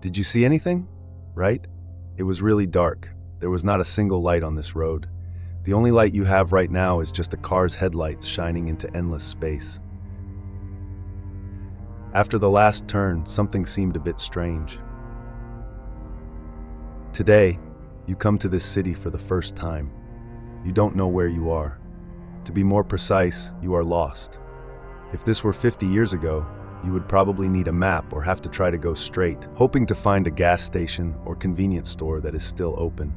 Did you see anything? Right? It was really dark. There was not a single light on this road. The only light you have right now is just a car's headlights shining into endless space. After the last turn, something seemed a bit strange. Today, you come to this city for the first time. You don't know where you are. To be more precise, you are lost. If this were 50 years ago, you would probably need a map or have to try to go straight, hoping to find a gas station or convenience store that is still open.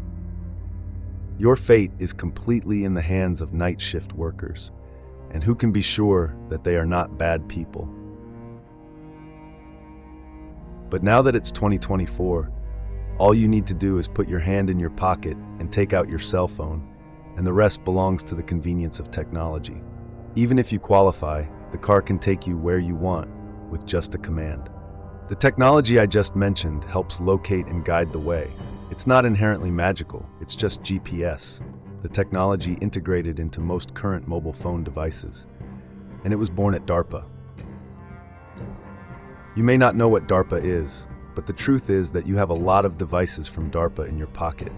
Your fate is completely in the hands of night shift workers, and who can be sure that they are not bad people? But now that it's 2024, all you need to do is put your hand in your pocket and take out your cell phone, and the rest belongs to the convenience of technology. Even if you qualify, the car can take you where you want with just a command. The technology I just mentioned helps locate and guide the way. It's not inherently magical, it's just GPS, the technology integrated into most current mobile phone devices. And it was born at DARPA. You may not know what DARPA is, but the truth is that you have a lot of devices from DARPA in your pocket.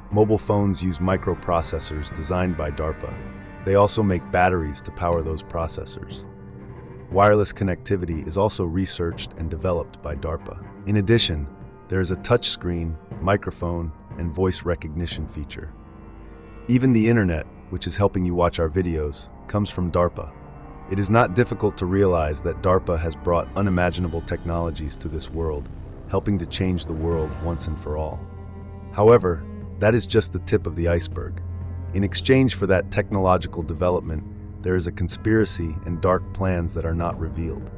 Mobile phones use microprocessors designed by DARPA. They also make batteries to power those processors. Wireless connectivity is also researched and developed by DARPA. In addition, there is a touchscreen, microphone, and voice recognition feature. Even the internet, which is helping you watch our videos, comes from DARPA. It is not difficult to realize that DARPA has brought unimaginable technologies to this world, helping to change the world once and for all. However, that is just the tip of the iceberg. In exchange for that technological development, there is a conspiracy and dark plans that are not revealed.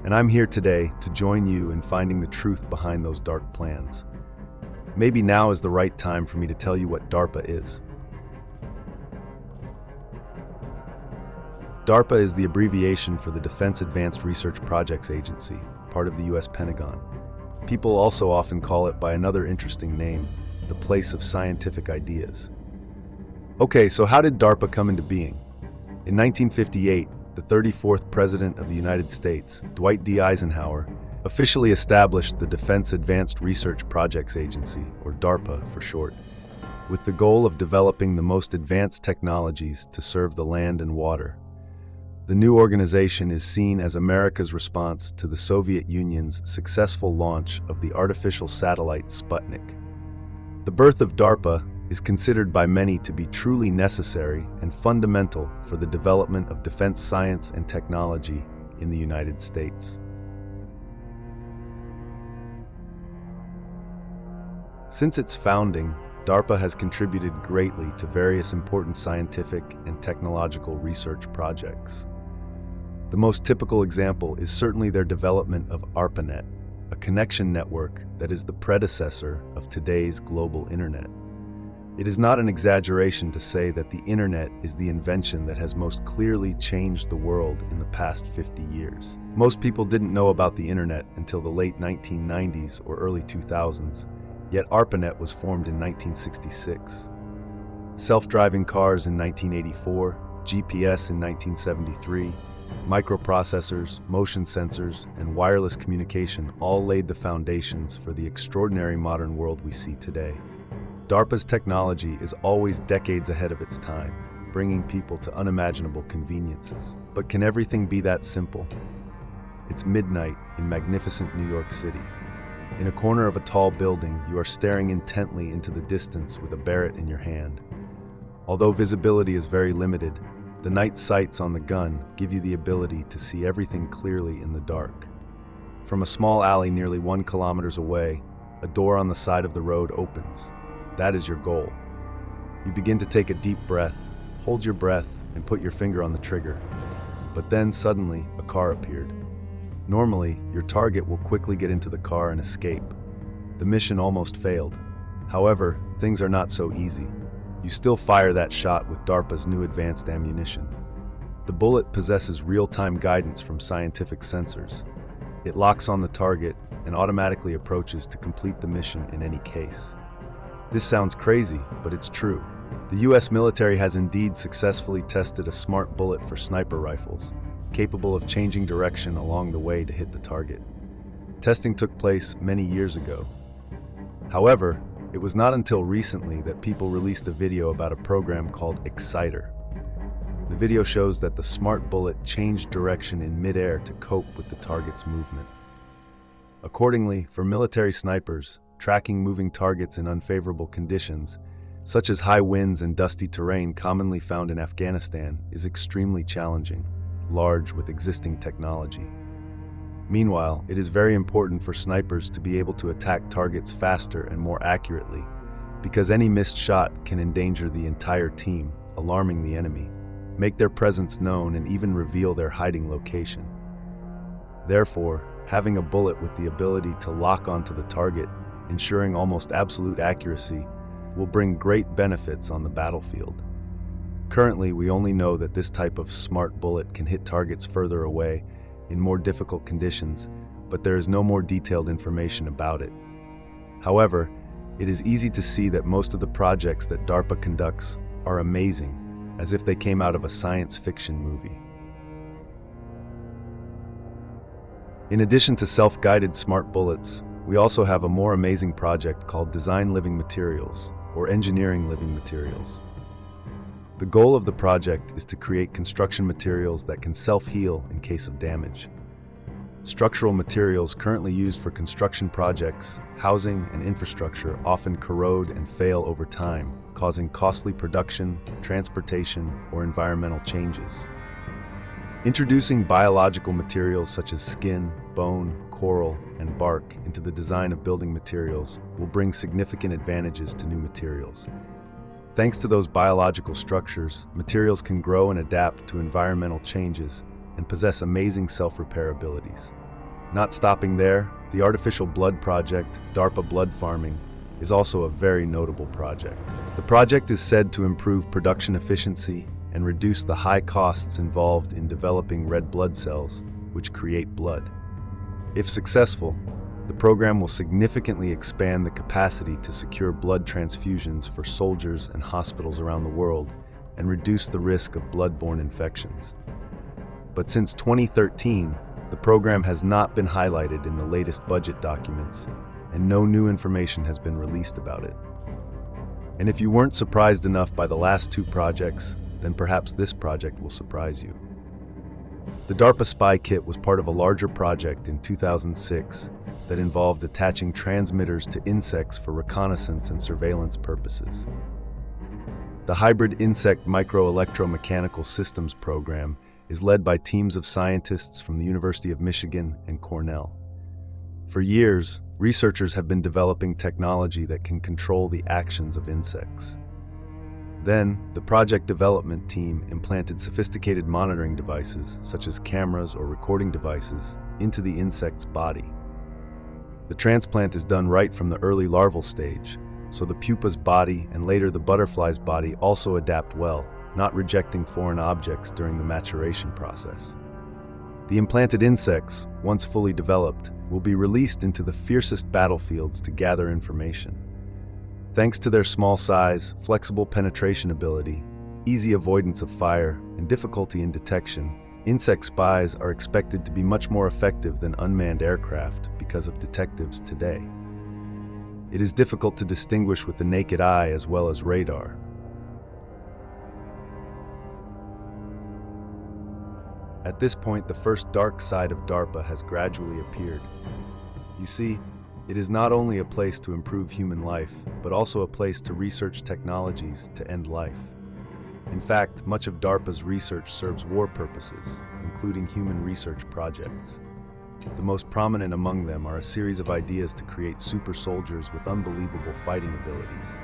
And I'm here today to join you in finding the truth behind those dark plans. Maybe now is the right time for me to tell you what DARPA is. DARPA is the abbreviation for the Defense Advanced Research Projects Agency, part of the US Pentagon. People also often call it by another interesting name, the place of scientific ideas. Okay, so how did DARPA come into being? In 1958, the 34th President of the United States, Dwight D. Eisenhower, officially established the Defense Advanced Research Projects Agency, or DARPA for short, with the goal of developing the most advanced technologies to serve the land and water. The new organization is seen as America's response to the Soviet Union's successful launch of the artificial satellite Sputnik. The birth of DARPA is considered by many to be truly necessary and fundamental for the development of defense science and technology in the United States. Since its founding, DARPA has contributed greatly to various important scientific and technological research projects. The most typical example is certainly their development of ARPANET, a connection network that is the predecessor of today's global internet. It is not an exaggeration to say that the internet is the invention that has most clearly changed the world in the past 50 years. Most people didn't know about the internet until the late 1990s or early 2000s, yet ARPANET was formed in 1966. Self-driving cars in 1984, GPS in 1973, microprocessors, motion sensors, and wireless communication all laid the foundations for the extraordinary modern world we see today. DARPA's technology is always decades ahead of its time, bringing people to unimaginable conveniences. But can everything be that simple? It's midnight in magnificent New York City. In a corner of a tall building, you are staring intently into the distance with a Barrett in your hand. Although visibility is very limited, the night sights on the gun give you the ability to see everything clearly in the dark. From a small alley nearly 1 kilometer away, a door on the side of the road opens. That is your goal. You begin to take a deep breath, hold your breath, and put your finger on the trigger. But then suddenly, a car appeared. Normally, your target will quickly get into the car and escape. The mission almost failed. However, things are not so easy. You still fire that shot with DARPA's new advanced ammunition. The bullet possesses real-time guidance from scientific sensors. It locks on the target and automatically approaches to complete the mission in any case. This sounds crazy, but it's true. The US military has indeed successfully tested a smart bullet for sniper rifles, capable of changing direction along the way to hit the target. Testing took place many years ago. However, it was not until recently that people released a video about a program called Exciter. The video shows that the smart bullet changed direction in midair to cope with the target's movement. Accordingly, for military snipers, tracking moving targets in unfavorable conditions, such as high winds and dusty terrain commonly found in Afghanistan, is extremely challenging, large with existing technology. Meanwhile, it is very important for snipers to be able to attack targets faster and more accurately, because any missed shot can endanger the entire team, alarming the enemy, make their presence known, and even reveal their hiding location. Therefore, having a bullet with the ability to lock onto the target, ensuring almost absolute accuracy, will bring great benefits on the battlefield. Currently, we only know that this type of smart bullet can hit targets further away in more difficult conditions, but there is no more detailed information about it. However, it is easy to see that most of the projects that DARPA conducts are amazing, as if they came out of a science fiction movie. In addition to self-guided smart bullets, we also have a more amazing project called Design Living Materials, or Engineering Living Materials. The goal of the project is to create construction materials that can self-heal in case of damage. Structural materials currently used for construction projects, housing, and infrastructure often corrode and fail over time, causing costly production, transportation, or environmental changes. Introducing biological materials such as skin, bone, coral, and bark into the design of building materials will bring significant advantages to new materials. Thanks to those biological structures, materials can grow and adapt to environmental changes and possess amazing self-repair abilities. Not stopping there, the Artificial Blood Project, DARPA blood farming, is also a very notable project. The project is said to improve production efficiency and reduce the high costs involved in developing red blood cells, which create blood. If successful, the program will significantly expand the capacity to secure blood transfusions for soldiers and hospitals around the world and reduce the risk of blood-borne infections. But since 2013, the program has not been highlighted in the latest budget documents, and no new information has been released about it. And if you weren't surprised enough by the last two projects, then perhaps this project will surprise you. The DARPA Spy Kit was part of a larger project in 2006 that involved attaching transmitters to insects for reconnaissance and surveillance purposes. The Hybrid Insect Microelectromechanical Systems program is led by teams of scientists from the University of Michigan and Cornell. For years, researchers have been developing technology that can control the actions of insects. Then, the project development team implanted sophisticated monitoring devices, such as cameras or recording devices, into the insect's body. The transplant is done right from the early larval stage, so the pupa's body and later the butterfly's body also adapt well, not rejecting foreign objects during the maturation process. The implanted insects, once fully developed, will be released into the fiercest battlefields to gather information. Thanks to their small size, flexible penetration ability, easy avoidance of fire, and difficulty in detection, insect spies are expected to be much more effective than unmanned aircraft because of detectives today. It is difficult to distinguish with the naked eye as well as radar. At this point, the first dark side of DARPA has gradually appeared. You see, it is not only a place to improve human life, but also a place to research technologies to end life. In fact, much of DARPA's research serves war purposes, including human research projects. The most prominent among them are a series of ideas to create super soldiers with unbelievable fighting abilities.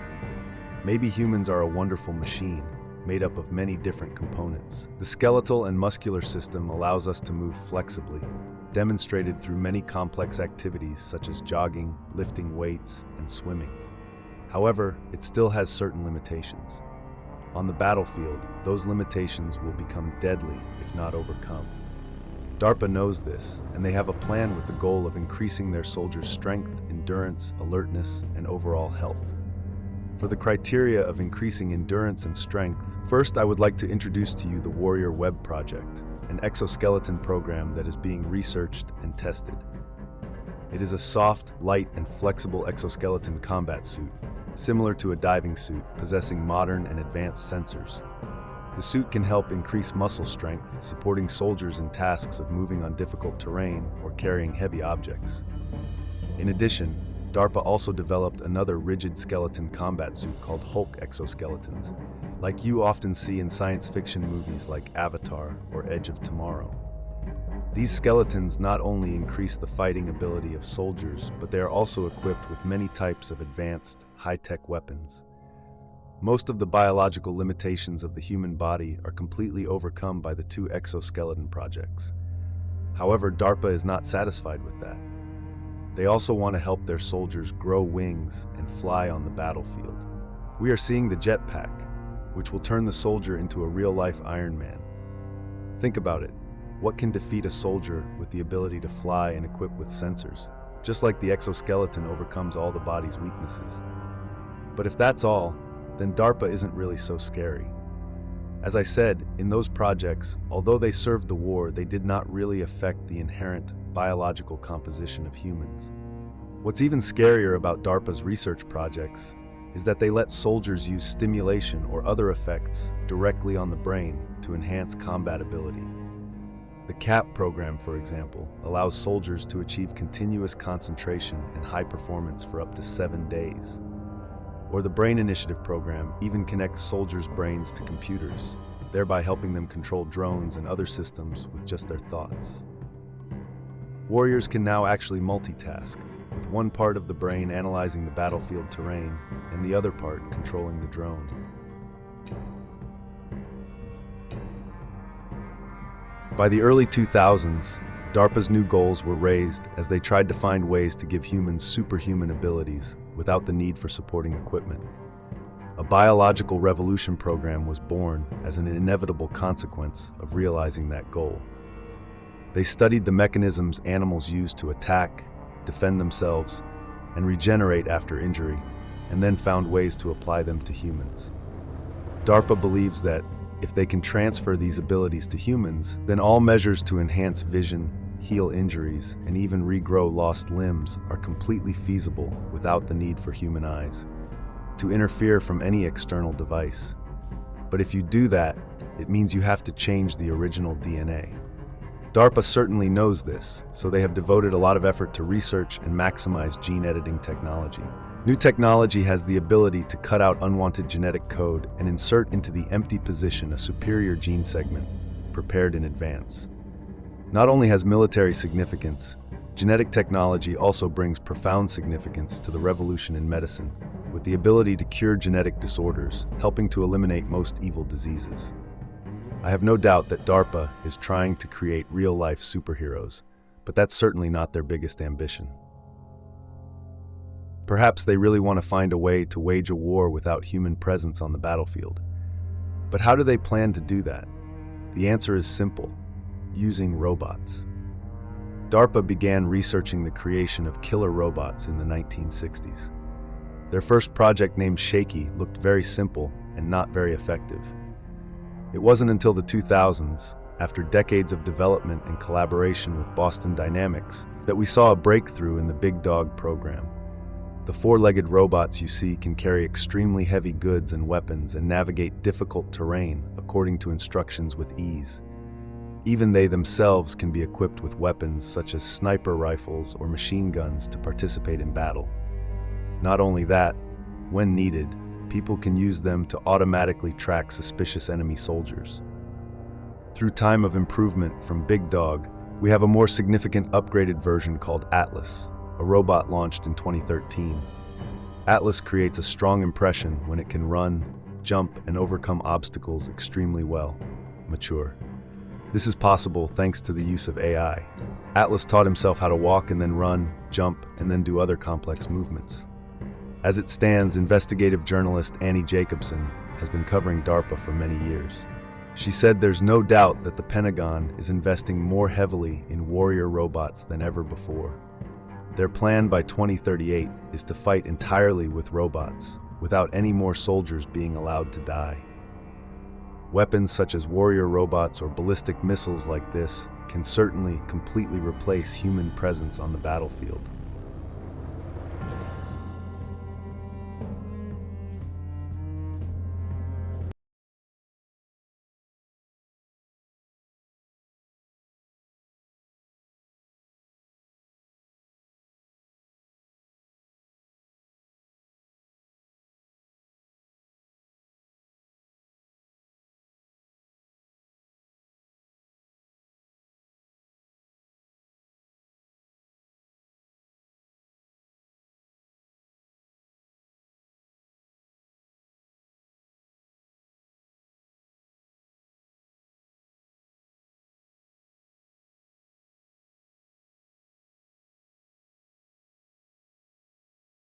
Maybe humans are a wonderful machine, made up of many different components. The skeletal and muscular system allows us to move flexibly, demonstrated through many complex activities such as jogging, lifting weights, and swimming. However, it still has certain limitations. On the battlefield, those limitations will become deadly if not overcome. DARPA knows this, and they have a plan with the goal of increasing their soldiers' strength, endurance, alertness, and overall health. For the criteria of increasing endurance and strength, first I would like to introduce to you the Warrior Web Project, an exoskeleton program that is being researched and tested. It is a soft, light, and flexible exoskeleton combat suit, similar to a diving suit, possessing modern and advanced sensors. The suit can help increase muscle strength, supporting soldiers in tasks of moving on difficult terrain or carrying heavy objects. In addition, DARPA also developed another rigid skeleton combat suit called Hulk exoskeletons, like you often see in science fiction movies like Avatar or Edge of Tomorrow. These skeletons not only increase the fighting ability of soldiers, but they are also equipped with many types of advanced, high-tech weapons. Most of the biological limitations of the human body are completely overcome by the two exoskeleton projects. However, DARPA is not satisfied with that. They also want to help their soldiers grow wings and fly on the battlefield. We are seeing the jetpack, which will turn the soldier into a real-life Iron Man. Think about it. What can defeat a soldier with the ability to fly and equipped with sensors? Just like the exoskeleton overcomes all the body's weaknesses. But if that's all, then DARPA isn't really so scary. As I said, in those projects, although they served the war, they did not really affect the inherent biological composition of humans. What's even scarier about DARPA's research projects is that they let soldiers use stimulation or other effects directly on the brain to enhance combat ability. The CAP program, for example, allows soldiers to achieve continuous concentration and high performance for up to 7 days. Or the Brain Initiative program even connects soldiers' brains to computers, thereby helping them control drones and other systems with just their thoughts. Warriors can now actually multitask, with one part of the brain analyzing the battlefield terrain and the other part controlling the drone. By the early 2000s, DARPA's new goals were raised as they tried to find ways to give humans superhuman abilities without the need for supporting equipment. A biological revolution program was born as an inevitable consequence of realizing that goal. They studied the mechanisms animals use to attack, defend themselves, and regenerate after injury, and then found ways to apply them to humans. DARPA believes that if they can transfer these abilities to humans, then all measures to enhance vision, heal injuries, and even regrow lost limbs are completely feasible without the need for human eyes to interfere from any external device. But if you do that, it means you have to change the original DNA. DARPA certainly knows this, so they have devoted a lot of effort to research and maximize gene editing technology. New technology has the ability to cut out unwanted genetic code and insert into the empty position a superior gene segment, prepared in advance. Not only has military significance, genetic technology also brings profound significance to the revolution in medicine, with the ability to cure genetic disorders, helping to eliminate most evil diseases. I have no doubt that DARPA is trying to create real-life superheroes, but that's certainly not their biggest ambition. Perhaps they really want to find a way to wage a war without human presence on the battlefield. But how do they plan to do that? The answer is simple: using robots. DARPA began researching the creation of killer robots in the 1960s. Their first project, named Shaky, looked very simple and not very effective. It wasn't until the 2000s, after decades of development and collaboration with Boston Dynamics, that we saw a breakthrough in the Big Dog program. The four-legged robots you see can carry extremely heavy goods and weapons and navigate difficult terrain according to instructions with ease. Even they themselves can be equipped with weapons such as sniper rifles or machine guns to participate in battle. Not only that, when needed, people can use them to automatically track suspicious enemy soldiers. Through time of improvement from Big Dog, we have a more significant upgraded version called Atlas, a robot launched in 2013. Atlas creates a strong impression when it can run, jump, and overcome obstacles extremely well. Mature. This is possible thanks to the use of AI. Atlas taught himself how to walk and then run, jump, and then do other complex movements. As it stands, investigative journalist Annie Jacobson has been covering DARPA for many years. She said there's no doubt that the Pentagon is investing more heavily in warrior robots than ever before. Their plan by 2038 is to fight entirely with robots, without any more soldiers being allowed to die. Weapons such as warrior robots or ballistic missiles like this can certainly completely replace human presence on the battlefield.